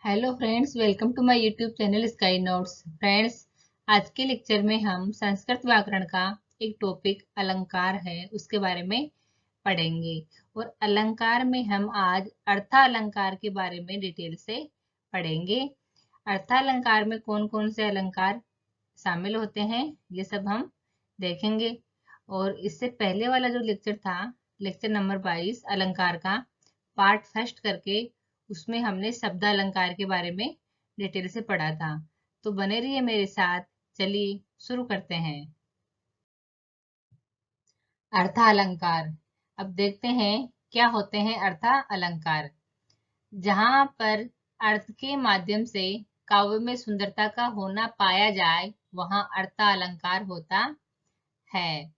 Hello friends, welcome to my YouTube channel sky notes. Friends, आज के lecture में हम संस्कृत व्याकरण का एक टॉपिक अलंकार है उसके बारे में पढ़ेंगे। और अलंकार में हम आज अर्थालंकार के बारे में डिटेल से पढ़ेंगे। अर्थालंकार में कौन कौन से अलंकार शामिल होते हैं ये सब हम देखेंगे। और इससे पहले वाला जो लेक्चर था, लेक्चर नंबर 22 अलंकार का पार्ट फर्स्ट करके, उसमें हमने शब्दालंकार के बारे में डिटेल से पढ़ा था। तो बने रहिए मेरे साथ। चलिए शुरू करते हैं। अर्थालंकार। अब देखते हैं क्या होते हैं अर्थालंकार। जहां पर अर्थ के माध्यम से काव्य में सुंदरता का होना पाया जाए वहां अर्थालंकार होता है।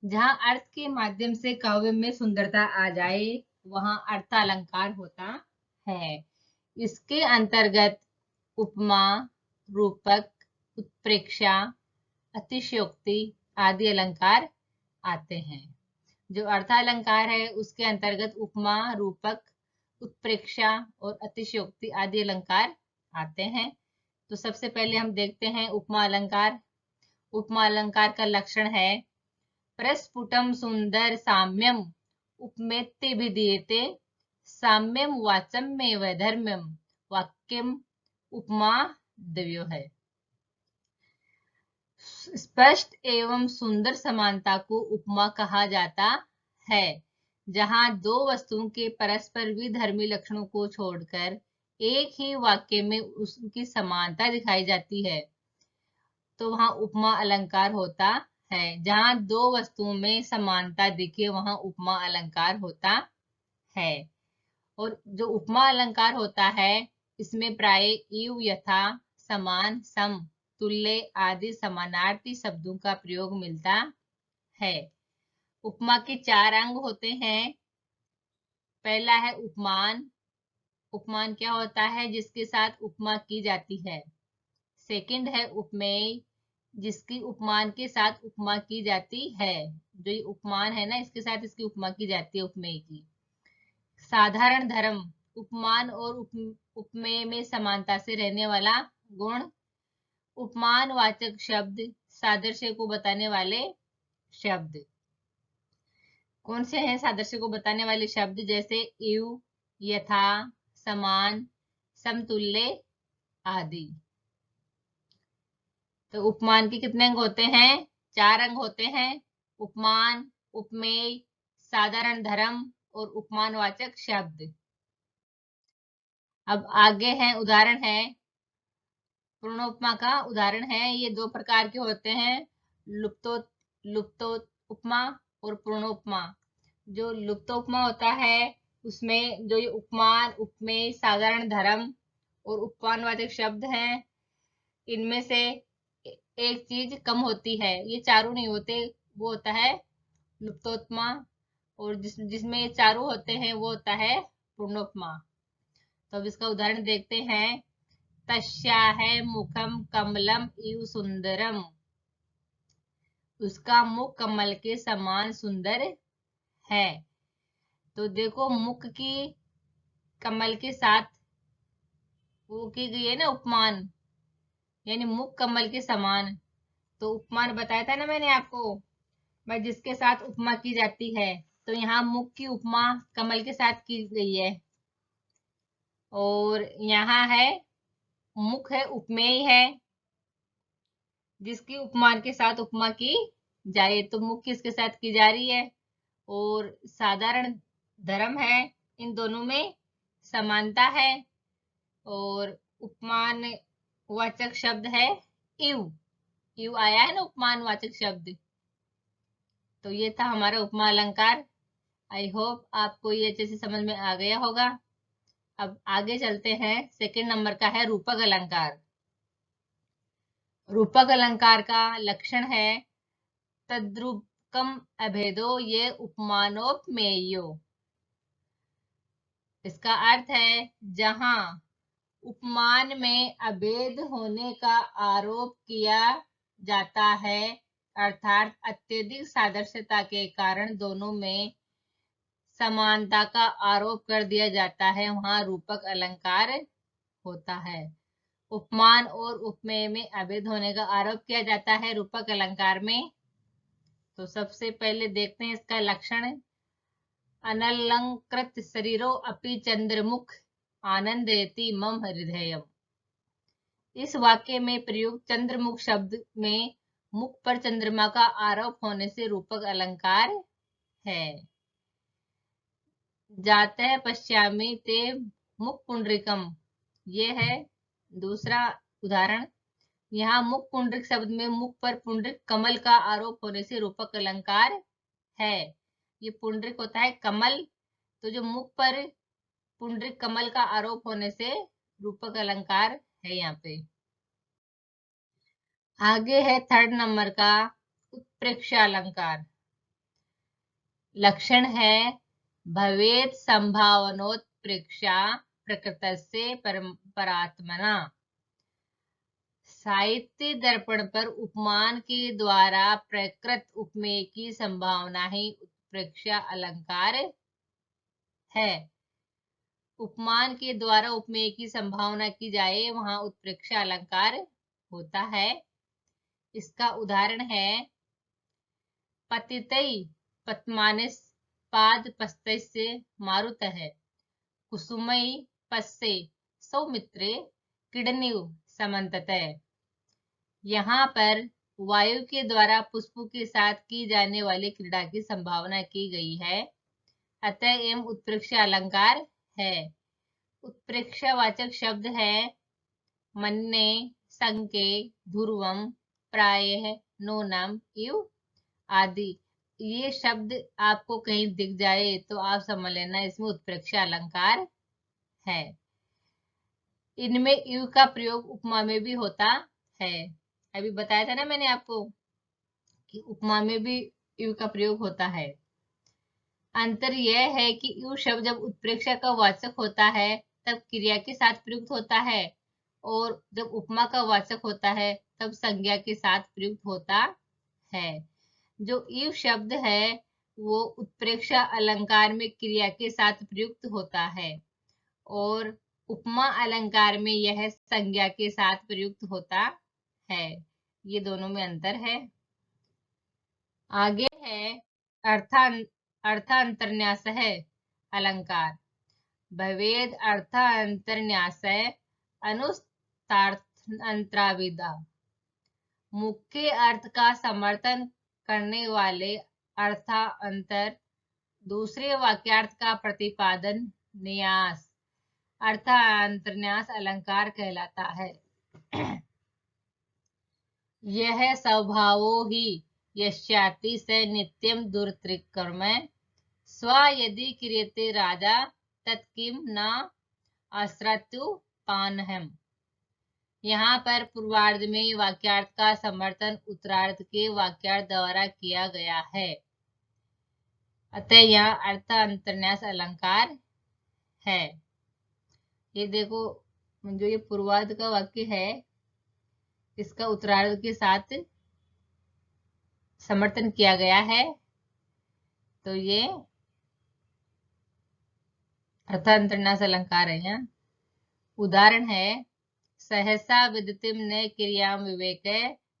जहां अर्थ के माध्यम से काव्य में सुंदरता आ जाए वहां अर्थालंकार होता है। इसके अंतर्गत उपमा, रूपक, उत्प्रेक्षा, अतिशयोक्ति आदि अलंकार आते हैं। जो अर्थालंकार है उसके अंतर्गत उपमा, रूपक, उत्प्रेक्षा और अतिशयोक्ति आदि अलंकार आते हैं। तो सबसे पहले हम देखते हैं उपमा अलंकार। उपमा अलंकार का लक्षण है प्रस्फुटम सुंदर साम्यम उपमेत्य विधीयते साम्यम वाचम्य वैधर्म्यम वाक्यम उपमा द्वयो है। स्पष्ट एवं सुंदर समानता को उपमा कहा जाता है। जहां दो वस्तुओं के परस्पर विधर्मी लक्षणों को छोड़कर एक ही वाक्य में उसकी समानता दिखाई जाती है तो वहां उपमा अलंकार होता है। जहां दो वस्तुओं में समानता दिखे वहां उपमा अलंकार होता है। और जो उपमा अलंकार होता है इसमें प्राय इव, यथा, समान, सम, तुल्य आदि समानार्थी शब्दों का प्रयोग मिलता है। उपमा के 4 अंग होते हैं। पहला है उपमान। उपमान क्या होता है? जिसके साथ उपमा की जाती है। सेकंड है उपमेय, जिसकी उपमान के साथ उपमा की जाती है। जो ये उपमान है ना, इसके साथ इसकी उपमा की जाती है, उपमेय की। साधारण धर्म, उपमान और उपमेय में समानता से रहने वाला गुण। उपमान वाचक शब्द, सादृश्य को बताने वाले शब्द। कौन से हैं सादृश्य को बताने वाले शब्द? जैसे इव, यथा, समान, समतुल्य आदि। तो उपमान के कितने अंग होते हैं? 4 अंग होते हैं। उपमान, उपमेय, साधारण धर्म और उपमानवाचक शब्द। अब आगे हैं उदाहरण है। पूर्णोपमा का उदाहरण है। ये 2 प्रकार के होते हैं, लुप्तो उपमा और पूर्णोपमा। जो लुप्तोपमा होता है उसमें जो ये उपमान, उपमेय, साधारण धर्म और उपमानवाचक शब्द हैं, इनमें से एक चीज कम होती है। ये चारों नहीं होते, वो होता है लुप्तोपमा। और जिसमें ये चारों होते हैं वो होता है पूर्णोपमा। तो अब इसका उदाहरण देखते हैं। तस्याः मुखम कमलम इव सुंदरम। उसका मुख कमल के समान सुंदर है। तो देखो, मुख की कमल के साथ वो की गई है ना उपमान, यानी मुख कमल के समान। तो उपमान बताया था ना मैंने आपको, मैं जिसके साथ उपमा की जाती है। तो यहाँ मुख की उपमा कमल के साथ की गई है। और यहाँ है मुख है, उपमेय है, जिसकी उपमान के साथ उपमा की जाए। तो मुख किसके साथ की जा रही है? और साधारण धर्म है। इन दोनों में समानता है। और उपमान वाचक शब्द है इव। इव आया है ना उपमान वाचक शब्द। तो ये था हमारा उपमा अलंकार। आई होप आपको ये अच्छे से समझ में आ गया होगा। अब आगे चलते हैं। सेकंड नंबर का है रूपक अलंकार। रूपक अलंकार का लक्षण है तद्रूपकम अभेदो ये उपमानोपमेयो। इसका अर्थ है जहां उपमान में अभेद होने का आरोप किया जाता है, अर्थात अत्यधिक सादृश्यता के कारण दोनों में समानता का आरोप कर दिया जाता है, वहां रूपक अलंकार होता है। उपमान और उपमेय में अभेद होने का आरोप किया जाता है रूपक अलंकार में। तो सबसे पहले देखते हैं इसका लक्षण। अनलंकृत शरीरो अपि चंद्रमुख आनंदयति मम हृदयम। इस वाक्य में प्रयुक्त चंद्रमुख शब्द में मुख पर चंद्रमा का आरोप होने से रूपक अलंकार है। जातः पश्यामि ते मुख पुंडरीकम, ये है दूसरा उदाहरण। यहाँ मुख पुंडरीक शब्द में मुख पर पुंडरीक कमल का आरोप होने से रूपक अलंकार है। ये पुंडरीक होता है कमल, तो जो मुख पर पुंडरीक कमल का आरोप होने से रूपक अलंकार है यहाँ पे। आगे है थर्ड नंबर का उत्प्रेक्षा अलंकार। लक्षण है भवेत संभावनोत्प्रेक्षा प्रकृतस्य परात्मना। साहित्य दर्पण पर उपमान के द्वारा प्रकृत उपमेय की संभावना ही उत्प्रेक्षा अलंकार है। उपमान के द्वारा उपमेय की संभावना की जाए वहां उत्प्रेक्षा अलंकार होता है। इसका उदाहरण है पतितई पद्मानिस पाद पस्तस्य मारुतः कुसुमई पस्से सौमित्रे किडनीव समन्ततः। यहाँ पर वायु के द्वारा पुष्पों के साथ की जाने वाली क्रीड़ा की संभावना की गई है, अतः एवं उत्प्रेक्षा अलंकार है। उत्प्रेक्षावाचक शब्द है मन्ये, संके, ध्रुवम, प्रायः, नूनम, इव आदि। ये शब्द आपको कहीं दिख जाए तो आप समझ लेना इसमें उत्प्रेक्षा अलंकार है। इनमें इव का प्रयोग उपमा में भी होता है। अभी बताया था ना मैंने आपको कि उपमा में भी इव का प्रयोग होता है। अंतर यह है कि इव शब्द जब उत्प्रेक्षा का वाचक होता है तब क्रिया के साथ प्रयुक्त होता है, और जब उपमा का वाचक होता है तब संज्ञा के साथ प्रयुक्त होता है। जो इव शब्द है वो उत्प्रेक्षा अलंकार में क्रिया के साथ प्रयुक्त होता है, और उपमा अलंकार में यह संज्ञा के साथ प्रयुक्त होता है। ये दोनों में अंतर है। आगे है अर्थांतरन्यास है अलंकार। भवेद अर्थांतरन्यास अनुस्तार्थांतराविदा। मुख्य अर्थ का समर्थन करने वाले अर्थांतर दूसरे वाक्यार्थ का प्रतिपादन न्यास अर्थांतरन्यास अलंकार कहलाता है। यह स्वभावो ही यस्याति स नित्यं दुर्त्रिकर्म स्व यदि क्रियते राजा तत्किम न आश्रत्युपानहम्। यहाँ पर पूर्वार्ध में वाक्यार्थ का समर्थन उत्तरार्ध के वाक्यार्थ द्वारा किया गया है, अतः यहाँ अर्थ अंतर्न्यास अलंकार है। ये देखो, जो ये पूर्वार्ध का वाक्य है इसका उत्तरार्ध के साथ समर्थन किया गया है, तो ये अर्थांतरन्यास अलंकार है। यहाँ उदाहरण है सहसा विदितिम न क्रियाम विवेक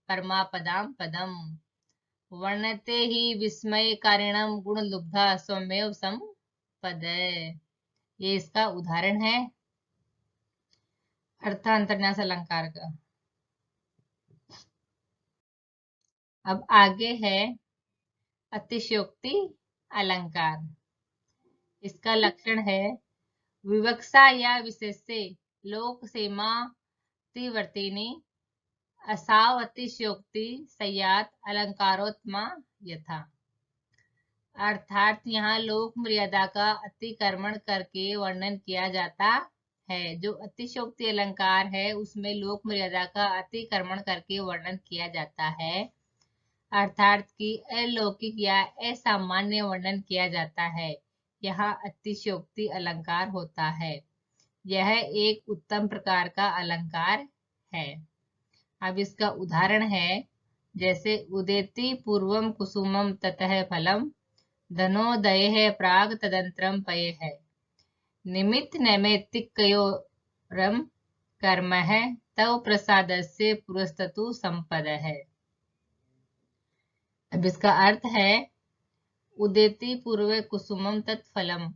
परमापदाम पदम वर्णते ही विस्मय कारिणम गुण लुब्धा स्वमेव संपद। ये इसका उदाहरण है अर्थांतरन्यास अलंकार का। अब आगे है अतिशयोक्ति अलंकार। इसका लक्षण है विवक्षा या विशेष्य लोक सेमा तिवर्तिनी असावतिशयोक्ति सयात अलंकारोत्तमा यथा। अर्थात यहाँ लोक मर्यादा का अतिक्रमण करके वर्णन किया जाता है। जो अतिशयोक्ति अलंकार है उसमें लोक मर्यादा का अतिक्रमण करके वर्णन किया जाता है, अर्थात कि अलौकिक या असामान्य वर्णन किया जाता है। यहाँ अतिशयोक्ति अलंकार होता है। यह एक उत्तम प्रकार का अलंकार है। अब इसका उदाहरण है जैसे उदेति पूर्वम कुसुमम ततः फलम धनोदये प्राग तदंतरम पये है निमित्त नैमित्तिकयोरम कर्मः तव प्रसादस्य पुरस्ततु संपदः। अब इसका अर्थ है उदेति पूर्व कुसुमम तत्फलम,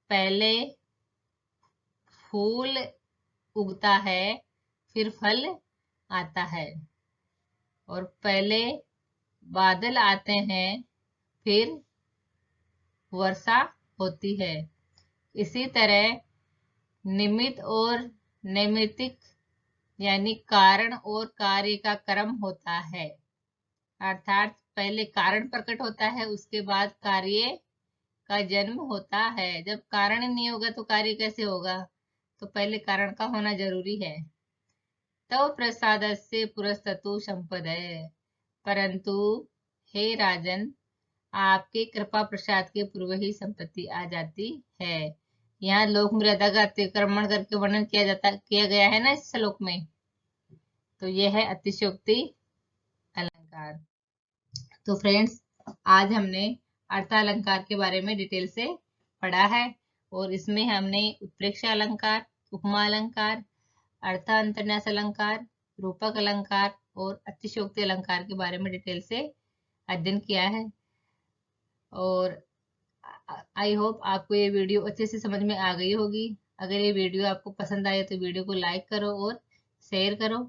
पहले फूल उगता है फिर फल आता है, और पहले बादल आते हैं फिर वर्षा होती है। इसी तरह निमित्त और नैमित्तिक यानी कारण और कार्य का क्रम होता है, अर्थात पहले कारण प्रकट होता है उसके बाद कार्य का जन्म होता है। जब कारण ही नहीं होगा तो कार्य कैसे होगा, तो पहले कारण का होना जरूरी है। तव प्रसादस्य पुरस्ततु संपदः, परंतु हे राजन आपके कृपा प्रसाद के पूर्व ही संपत्ति आ जाती है। यहाँ लोक मर्यादा का अतिक्रमण करके वर्णन किया गया है ना इस श्लोक में, तो यह है अतिशयोक्ति अलंकार। तो फ्रेंड्स, आज हमने अर्थालंकार के बारे में डिटेल से पढ़ा है, और इसमें हमने उत्प्रेक्षा अलंकार, उपमा अलंकार, अर्थांतरन्यास अलंकार, रूपक अलंकार और अतिशयोक्ति अलंकार के बारे में डिटेल से अध्ययन किया है। और आई होप आपको ये वीडियो अच्छे से समझ में आ गई होगी। अगर ये वीडियो आपको पसंद आए तो वीडियो को लाइक करो और शेयर करो।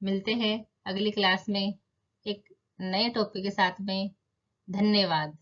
मिलते हैं अगली क्लास में एक नए टॉपिक के साथ में। धन्यवाद।